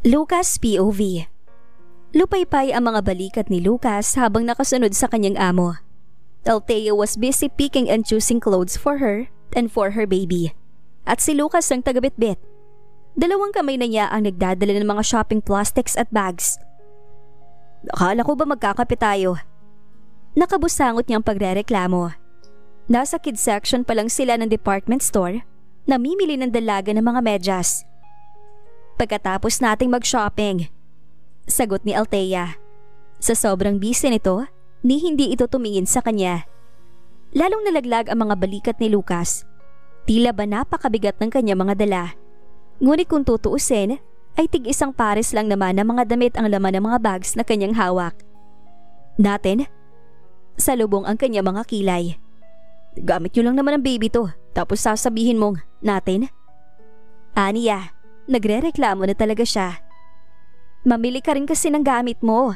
Lucas POV. Lupaypay ang mga balikat ni Lucas habang nakasunod sa kanyang amo. Althea was busy picking and choosing clothes for her and for her baby. At si Lucas ang tagabitbit. Dalawang kamay na niya ang nagdadala ng mga shopping plastics at bags. Akala ko ba magkakape tayo? Nakabusangot niyang pagrereklamo. Nasa kids section pa lang sila ng department store, namimili ng dalaga ng mga medyas. Pagkatapos nating mag-shopping, sagot ni Althea. Sa sobrang busy nito, ni hindi ito tumingin sa kanya. Lalong nalaglag ang mga balikat ni Lucas. Tila ba napakabigat ng kanya mga dala. Ngunit kung tutuusin, ay tig-isang pares lang naman ng mga damit ang laman ng mga bags na kanyang hawak. Natin? Salubong ang kanya mga kilay. Gamit nyo lang naman ang baby to, tapos sasabihin mong, natin? Aniya, nagre-reklamo na talaga siya. Mamili ka rin kasi ng gamit mo.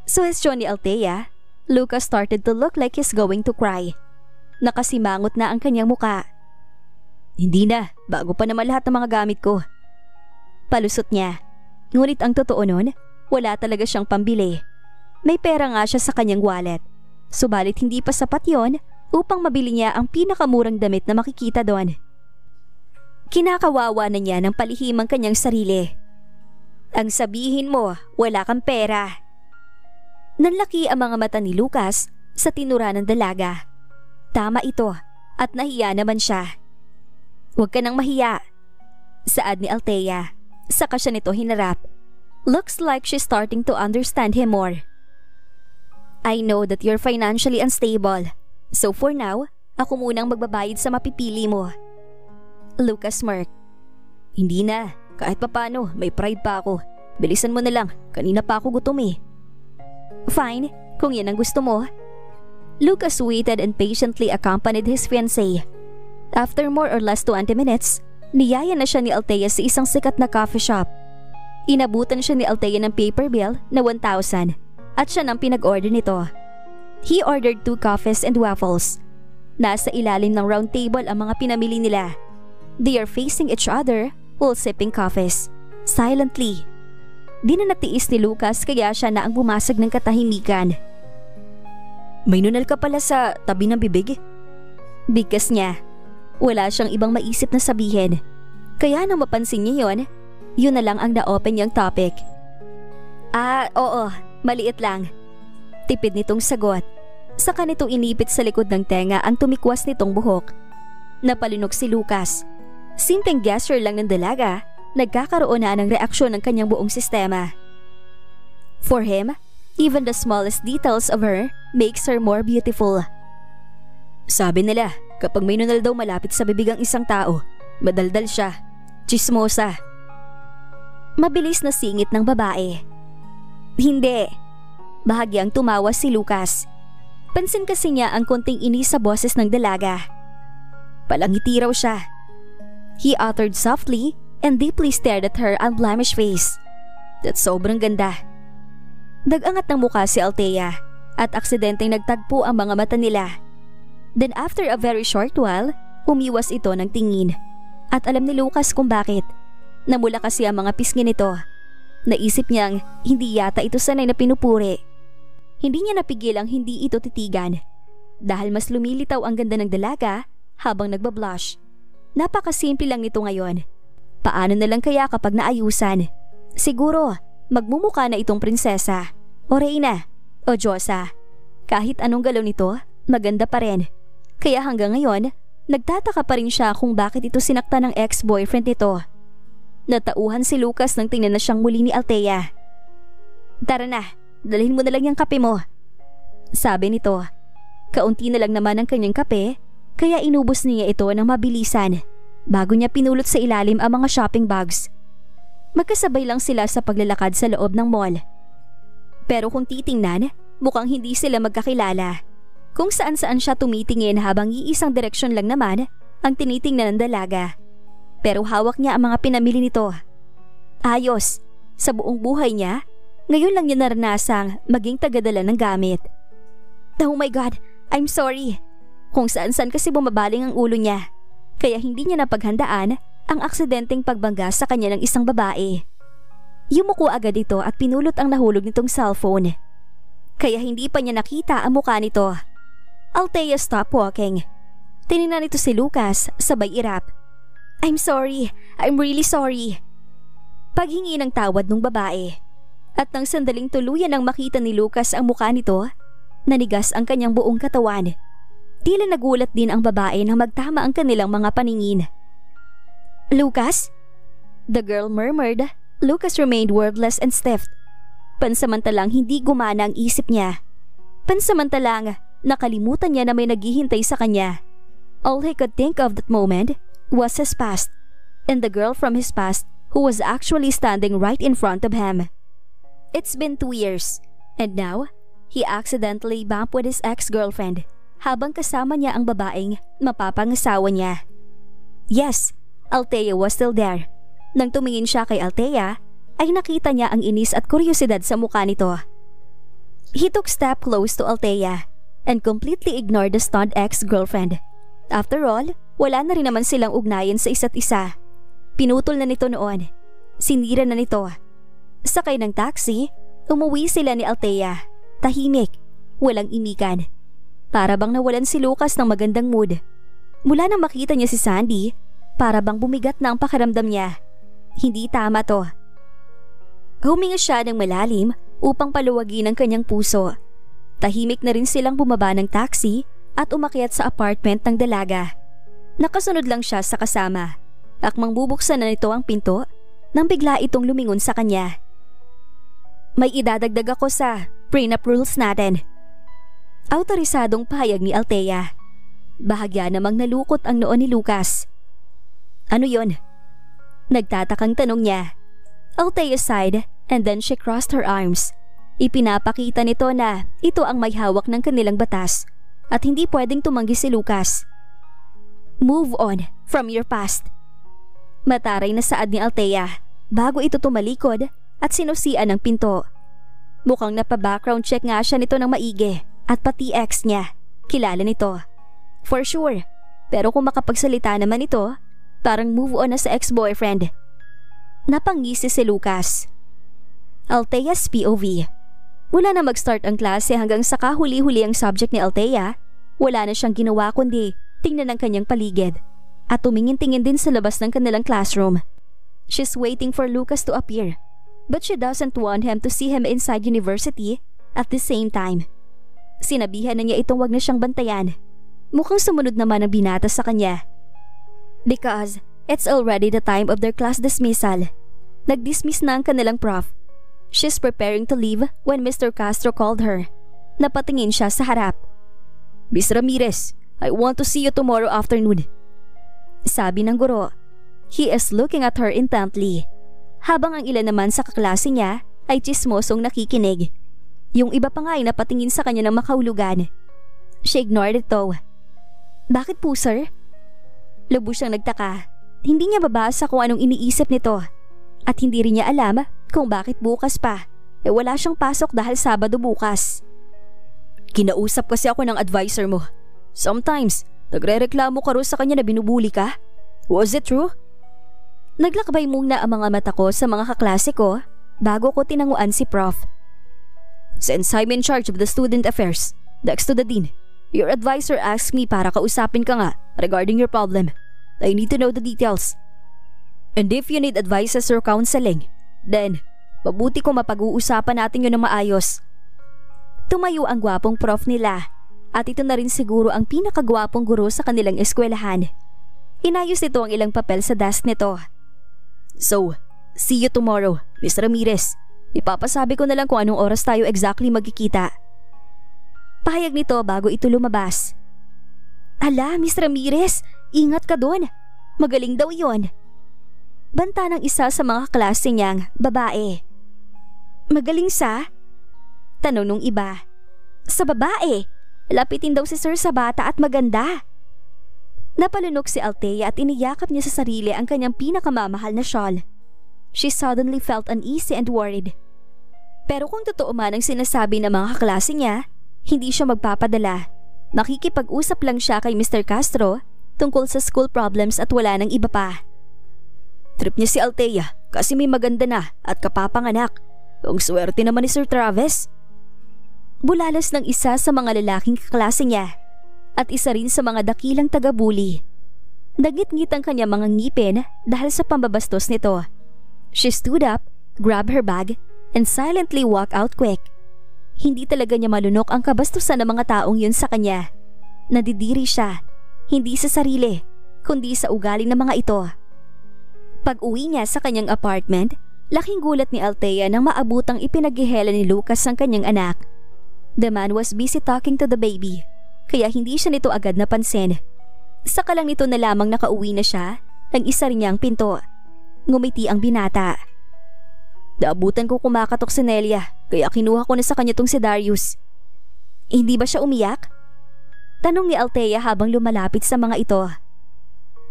Suhestyon ni Althea, Lucas started to look like he's going to cry. Nakasimangot na ang kanyang muka. Hindi na, bago pa naman lahat ng mga gamit ko. Palusot niya. Ngunit ang totoo nun, wala talaga siyang pambili. May pera nga siya sa kanyang wallet. Subalit hindi pa sapat yon upang mabili niya ang pinakamurang damit na makikita doon. Kinakawawa na niya ng palihim ang kanyang sarili. Ang sabihin mo, wala kang pera. Nanlaki ang mga mata ni Lucas sa tinura ng dalaga. Tama ito at nahiya naman siya. Huwag ka nang mahiya, saad ni Althea. Saka siya nito hinarap. Looks like she's starting to understand him more. I know that you're financially unstable. So for now, ako munang magbabayad sa mapipili mo. Lucas smirked. Hindi na, kahit papano, may pride pa ako. Bilisan mo na lang, kanina pa ako gutom eh. Fine, kung yan ang gusto mo. Lucas waited and patiently accompanied his fiancée. After more or less 20 minutes, niyaya na siya ni Althea sa isang sikat na coffee shop. Inabutan siya ni Althea ng paper bill na 1,000 at siya nang pinag-order nito. He ordered 2 coffees and waffles. Nasa ilalim ng round table ang mga pinamili nila. They are facing each other while sipping coffees, silently. Di na natiis ni Lucas kaya siya na ang bumasag ng katahimikan. May nunal ka pala sa tabi ng bibig? Bigkas niya. Wala siyang ibang maisip na sabihin. Kaya nang mapansin niya yun na lang ang na-open niyang topic. Oo, maliit lang. Tipid nitong sagot. Saka nito inipit sa likod ng tenga ang tumikwas nitong buhok. Napalunok si Lucas. Simpleng gesture lang ng dalaga, nagkakaroon na ng reaksyon ng kanyang buong sistema. For him, even the smallest details of her makes her more beautiful. Sabi nila, kapag may nunal daw malapit sa bibig ang isang tao, madaldal siya, chismosa. Mabilis na singit ng babae. Hindi. Bahagyang tumawa si Lucas. Pansin kasi niya ang konting inis sa boses ng dalaga. Palangiti raw siya. He uttered softly and deeply stared at her unblemished face. That's sobrang ganda. Dagangat ng mukha si Althea at aksidenteng nagtagpo ang mga mata nila. Then after a very short while, umiwas ito ng tingin. At alam ni Lucas kung bakit. Namula kasi ang mga pisngi nito. Naisip niyang hindi yata ito sanay na pinupuri. Hindi niya napigil ang hindi ito titigan. Dahil mas lumilitaw ang ganda ng dalaga habang nagbablush. Napakasimple lang nito ngayon. Paano na lang kaya kapag naayusan? Siguro, magmumukha na itong prinsesa, o reyna, o diyosa. Kahit anong galaw nito, maganda pa rin. Kaya hanggang ngayon, nagtataka pa rin siya kung bakit ito sinakta ng ex-boyfriend nito. Natauhan si Lucas nang tingnan na siyang muli ni Althea. Tara na, dalhin mo na lang yung kape mo. Sabi nito. Kaunti na lang naman ang kanyang kape, kaya inubos niya ito ng mabilisan bago niya pinulot sa ilalim ang mga shopping bags. Magkasabay lang sila sa paglalakad sa loob ng mall. Pero kung titingnan, mukhang hindi sila magkakilala. Kung saan-saan siya tumitingin habang iisang direksyon lang naman ang tinitingnan ng dalaga. Pero hawak niya ang mga pinamili nito. Ayos, sa buong buhay niya, ngayon lang niya naranasang maging tagadala ng gamit. Oh my God, I'm sorry. Kung saan-saan kasi bumabaling ang ulo niya. Kaya hindi niya napaghandaan ang aksidenteng pagbangga sa kanya ng isang babae. Yumuko agad ito at pinulot ang nahulog nitong cellphone. Kaya hindi pa niya nakita ang mukha nito. Althea stopped walking. Tiningnan nito si Lucas sabay irap. I'm sorry. I'm really sorry. Paghingi ng tawad ng babae. At nang sandaling tuluyan ang makita ni Lucas ang mukha nito, nanigas ang kanyang buong katawan. Tila nagulat din ang babae nang magtama ang kanilang mga paningin. Lucas? The girl murmured. Lucas remained wordless and stiff. Pansamantalang hindi gumana ang isip niya. Pansamantalang nakalimutan niya na may naghihintay sa kanya. All he could think of that moment was his past, and the girl from his past who was actually standing right in front of him. It's been 2 years, and now he accidentally bumped with his ex-girlfriend habang kasama niya ang babaeng mapapangasawa niya. Yes, Althea was still there. Nang tumingin siya kay Althea, ay nakita niya ang inis at kuryosidad sa mukha nito. He took step close to Althea and completely ignored the stunned ex-girlfriend. After all, wala na rin naman silang ugnayan sa isa't isa. Pinutol na nito noon. Sinira na nito. Sakay ng taxi, umuwi sila ni Althea. Tahimik, walang imikan. Para bang nawalan si Lucas ng magandang mood. Mula nang makita niya si Sandy, para bang bumigat na ang pakiramdam niya. Hindi tama to. Huminga siya ng malalim upang paluwagin ang kanyang puso. Tahimik na rin silang bumaba ng taxi at umakyat sa apartment ng dalaga. Nakasunod lang siya sa kasama. Akmang bubuksan na nito ang pinto nang bigla itong lumingon sa kanya. May idadagdag ako sa prenup rules natin. Autorisadong pahayag ni Althea. Bahagya namang nalukot ang noo ni Lucas. Ano yon? Nagtatakang tanong niya. Althea sighed and then she crossed her arms. Ipinapakita nito na ito ang may hawak ng kanilang batas at hindi pwedeng tumanggi si Lucas. Move on from your past. Mataray na saad ni Althea bago ito tumalikod at sinusian ng pinto. Mukhang napa-background check nga siya nito ng maigi at pati ex niya. Kilala nito. For sure. Pero kung makapagsalita naman ito, parang move on na sa ex-boyfriend. Napangisi si Lucas. Althea's POV. Mula na mag-start ang klase hanggang sa kahuli-huli ang subject ni Althea, wala na siyang ginawa kundi tingnan ang kanyang paligid at tumingin-tingin din sa labas ng kanilang classroom. She's waiting for Lucas to appear, but she doesn't want him to see him inside university at the same time. Sinabihan na niya itong wag na siyang bantayan. Mukhang sumunod naman ang binata sa kanya. Because it's already the time of their class dismissal. Nag-dismiss na ang kanilang prof. She's preparing to leave when Mr. Castro called her. Napatingin siya sa harap. Miss Ramirez, I want to see you tomorrow afternoon. Sabi ng guro. He is looking at her intently. Habang ang ilan naman sa kaklase niya ay chismosong nakikinig. Yung iba pa nga ay napatingin sa kanya ng makahulugan. She ignored it though. Bakit po, sir? Lubos siyang nagtaka. Hindi niya babasa kung anong iniisip nito. At hindi rin niya alam kung bakit bukas pa. Wala siyang pasok dahil Sabado bukas. Kinausap kasi ako ng advisor mo. Sometimes, nagre-reklamo ka rin sa kanya na binubuli ka. Was it true? Naglakbay muna ang mga mata ko sa mga kaklase ko bago ko tinanguan si Prof. Since I'm in charge of the student affairs, next to the dean, your advisor asked me para kausapin ka nga regarding your problem. I need to know the details. And if you need advices or counseling, then mabuti kung mapag-uusapan natin yun ng maayos. Tumayo ang gwapong prof nila at ito na rin siguro ang pinakagwapong guro sa kanilang eskwelahan. Inayos nito ang ilang papel sa desk nito. So, see you tomorrow, Miss Ramirez. Ipapasabi ko na lang kung anong oras tayo exactly magkikita. Pahayag nito bago ito lumabas. Ala, Miss Ramirez, ingat ka doon. Magaling daw yon. Banta ng isa sa mga klase niyang babae. Magaling sa? Tanong nung iba. Sa babae. Lapitin daw si sir sa bata at maganda. Napalunok si Althea at iniyakap niya sa sarili ang kanyang pinakamamahal na shawl. She suddenly felt uneasy and worried. Pero kung totoo man ang sinasabi ng mga kaklase niya, hindi siya magpapadala. Makikipag-usap lang siya kay Mr. Castro tungkol sa school problems at wala nang iba pa. Trip niya si Althea kasi may maganda na at kapapanganak. Ang swerte naman ni Sir Travis. Bulalas ng isa sa mga lalaking kaklase niya at isa rin sa mga dakilang taga-bully. Nagit-ngit ang kanya mga ngipin dahil sa pambabastos nito. She stood up, grabbed her bag, and silently walked out quick. Hindi talaga niya malunok ang kabastusan ng mga taong yun sa kanya. Nadidiri siya, hindi sa sarili, kundi sa ugali ng mga ito. Pag-uwi niya sa kanyang apartment, laking gulat ni Althea nang maabutang ipinaghihela ni Lucas ang kanyang anak. The man was busy talking to the baby, kaya hindi siya nito agad napansin. Saka lang nito na lamang nakauwi na siya nang isa rin niyang pinto. Ngumiti ang binata. Naabutan ko kumakatok si Nelia, kaya kinuha ko na sa kanya tong si Darius. Hindi ba siya umiyak? Tanong ni Althea habang lumalapit sa mga ito.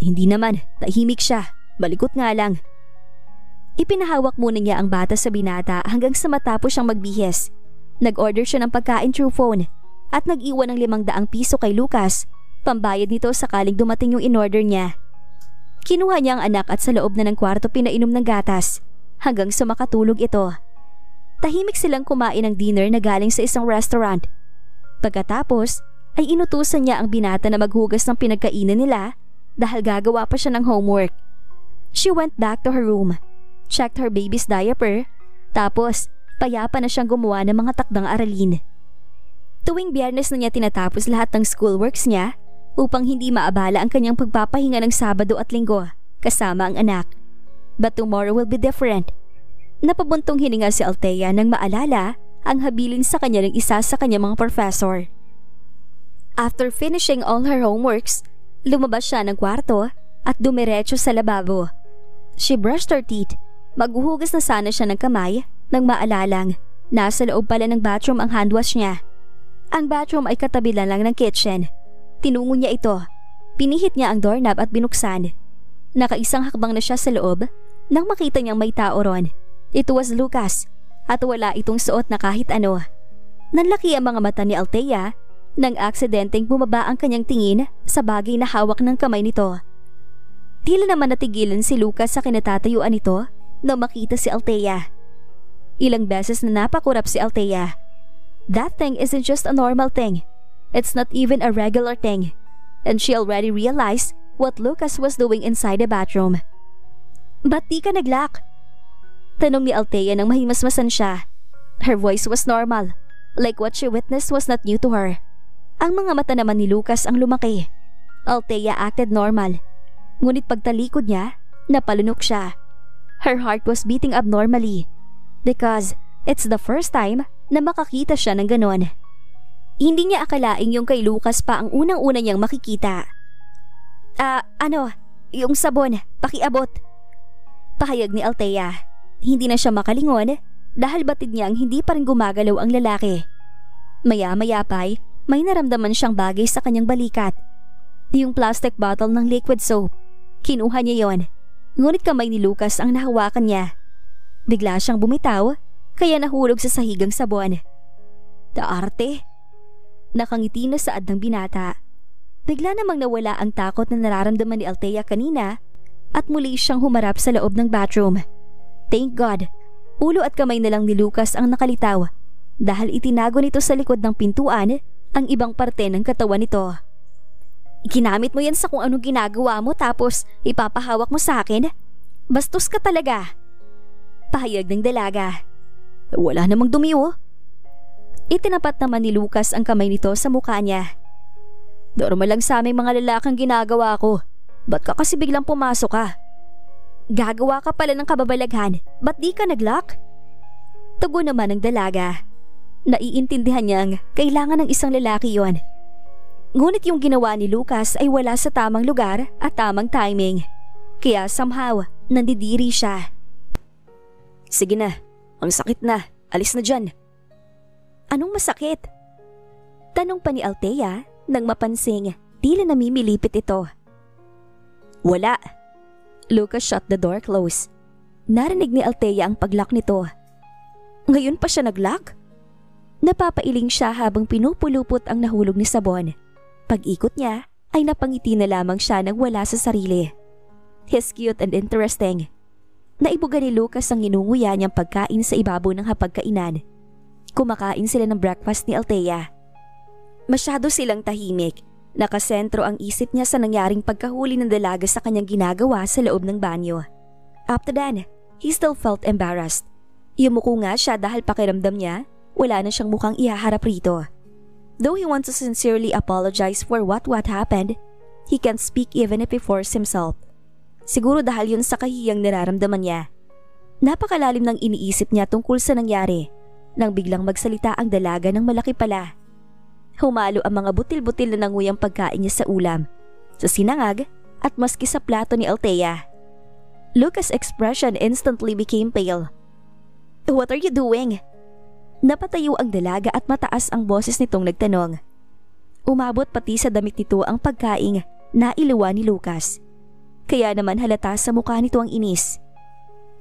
Hindi naman, tahimik siya, balikot nga lang. Ipinahawak muna niya ang bata sa binata hanggang sa matapos siyang magbihis. Nag-order siya ng pagkain through phone at nag-iwan ng 500 piso kay Lucas, pambayad nito sakaling dumating yung in-order niya. Kinuha niya ang anak at sa loob na ng kwarto pinainom ng gatas hanggang sa makatulog ito. Tahimik silang kumain ng dinner na galing sa isang restaurant. Pagkatapos ay inutusan niya ang binata na maghugas ng pinagkainan nila dahil gagawa pa siya ng homework. She went back to her room, checked her baby's diaper, tapos payapa na siyang gumawa ng mga takdang aralin. Tuwing Biyernes na niya tinatapos lahat ng schoolworks niya upang hindi maabala ang kanyang pagpapahinga ng Sabado at Linggo kasama ang anak. But tomorrow will be different. Napabuntong hininga si Althea nang maalala ang habilin sa kanya ng isa sa kanyang mga professor. After finishing all her homeworks, lumabas siya ng kwarto at dumiretso sa lababo. She brushed her teeth. Maghuhugas na sana siya ng kamay nang maalalang nasa loob pala ng bathroom ang handwash niya. Ang bathroom ay katabi lang ng kitchen. Tinungo niya ito. Pinihit niya ang doorknob at binuksan. Nakaisang hakbang na siya sa loob nang makita niyang may tao ron. It was Lucas at wala itong suot na kahit ano. Nanlaki ang mga mata ni Althea nang aksidenteng bumaba ang kanyang tingin sa bagay na hawak ng kamay nito. Tila naman natigilan si Lucas sa kinatatayuan nito nang makita si Althea. Ilang beses na napakurap si Althea. That thing isn't just a normal thing. It's not even a regular thing. And she already realized what Lucas was doing inside the bathroom. Ba't di ka nag-lock? Tanong ni Althea nang mahimasmasan siya. Her voice was normal, like what she witnessed was not new to her. Ang mga mata naman ni Lucas ang lumaki. Althea acted normal. Ngunit pagtalikod niya, napalunok siya. Her heart was beating abnormally because it's the first time na makakita siya ng ganon. Hindi niya akalaing yung kay Lucas pa ang unang-una niyang makikita. Yung sabon, pakiabot. Pahayag ni Althea. Hindi na siya makalingon dahil batid niyang hindi pa rin gumagalaw ang lalaki. Maya-maya pa'y may naramdaman siyang bagay sa kanyang balikat. Yung plastic bottle ng liquid soap. Kinuha niya yon. Ngunit kamay ni Lucas ang nahawakan niya. Bigla siyang bumitaw kaya nahulog sa sahigang sabon. Daarte. Nakangiti na saad ng binata. Bigla namang nawala ang takot na nararamdaman ni Althea kanina at muli siyang humarap sa loob ng bathroom. Thank God, ulo at kamay na lang ni Lucas ang nakalitaw dahil itinago nito sa likod ng pintuan ang ibang parte ng katawan nito. Ginamit mo yan sa kung anong ginagawa mo tapos ipapahawak mo sa akin? Bastos ka talaga. Pahayag ng dalaga. Wala namang dumi oh. Itinapat naman ni Lucas ang kamay nito sa mukha niya. Normal lang sa aming mga lalakang ginagawa ko. Ba't ka kasi biglang pumasok ka? Gagawa ka pala ng kababalaghan. Ba't di ka nag-lock? Tugon naman ng dalaga. Naiintindihan niyang kailangan ng isang lalaki yon. Ngunit yung ginawa ni Lucas ay wala sa tamang lugar at tamang timing. Kaya somehow, nandidiri siya. Sige na, ang sakit na. Alis na dyan. Anong masakit? Tanong pa ni Althea nang mapansing tila namimilipit ito. Wala. Lucas shut the door close. Narinig ni Althea ang paglock nito. Ngayon pa siya naglock? Napapailing siya habang pinupulupot ang nahulog ni sabon. Pag-ikot niya ay napangiti na lamang siya nang wala sa sarili. He's cute and interesting, Naibuga ni Lucas ang inunguya niyang pagkain sa ibabaw ng hapagkainan. Kumakain sila ng breakfast ni Althea. Masyado silang tahimik. Nakasentro ang isip niya sa nangyaring pagkahuli ng dalaga sa kanyang ginagawa sa loob ng banyo. After that, he still felt embarrassed. Yumuko nga siya dahil pakiramdam niya, wala na siyang mukhang ihaharap rito. Though he wants to sincerely apologize for what happened, he can't speak even if he forced himself. Siguro dahil yun sa kahiyang nararamdaman niya. Napakalalim ng iniisip niya tungkol sa nangyari nang biglang magsalita ang dalaga ng malaki pala. Humalo ang mga butil-butil na nanguyang pagkain niya sa ulam, sa sinangag at maski sa plato ni Althea. Lucas' expression instantly became pale. "What are you doing?" Napatayo ang dalaga at mataas ang boses nitong nagtanong. Umabot pati sa damit nito ang pagkaing na iluwa ni Lucas. Kaya naman halata sa mukha nito ang inis.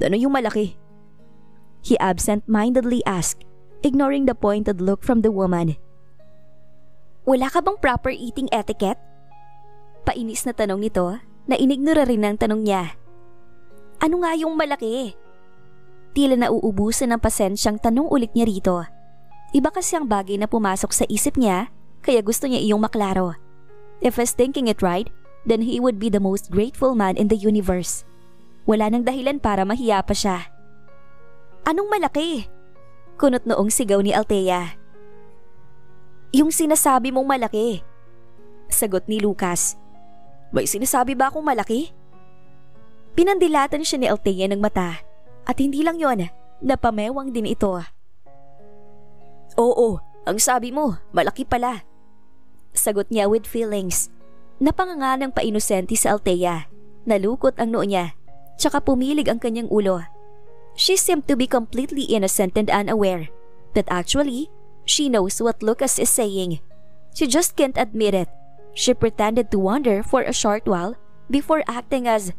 "Ano yung malaki?" He absent-mindedly asked, ignoring the pointed look from the woman. "Wala ka bang proper eating etiquette?" Painis na tanong nito na inignora rin ang tanong niya. "Ano nga yung malaki?" Tila nauubusan ng pasensyang tanong ulit niya rito. Iba kasi ang bagay na pumasok sa isip niya kaya gusto niya iyong maklaro. If he's thinking it right, then he would be the most grateful man in the universe. Wala nang dahilan para mahiya pa siya. "Anong malaki?" Kunot noong sigaw ni Althea. "Yung sinasabi mong malaki," sagot ni Lucas. "May sinasabi ba akong malaki?" Pinandilatan siya ni Althea ng mata at hindi lang yon, napamewang din ito. "Oo, ang sabi mo, malaki pala," sagot niya with feelings. Napanganga ng painosente sa Althea. Nalukot ang noo niya, tsaka pumilig ang kanyang ulo. She seemed to be completely innocent and unaware that actually, she knows what Lucas is saying. She just can't admit it. She pretended to wonder for a short while before acting as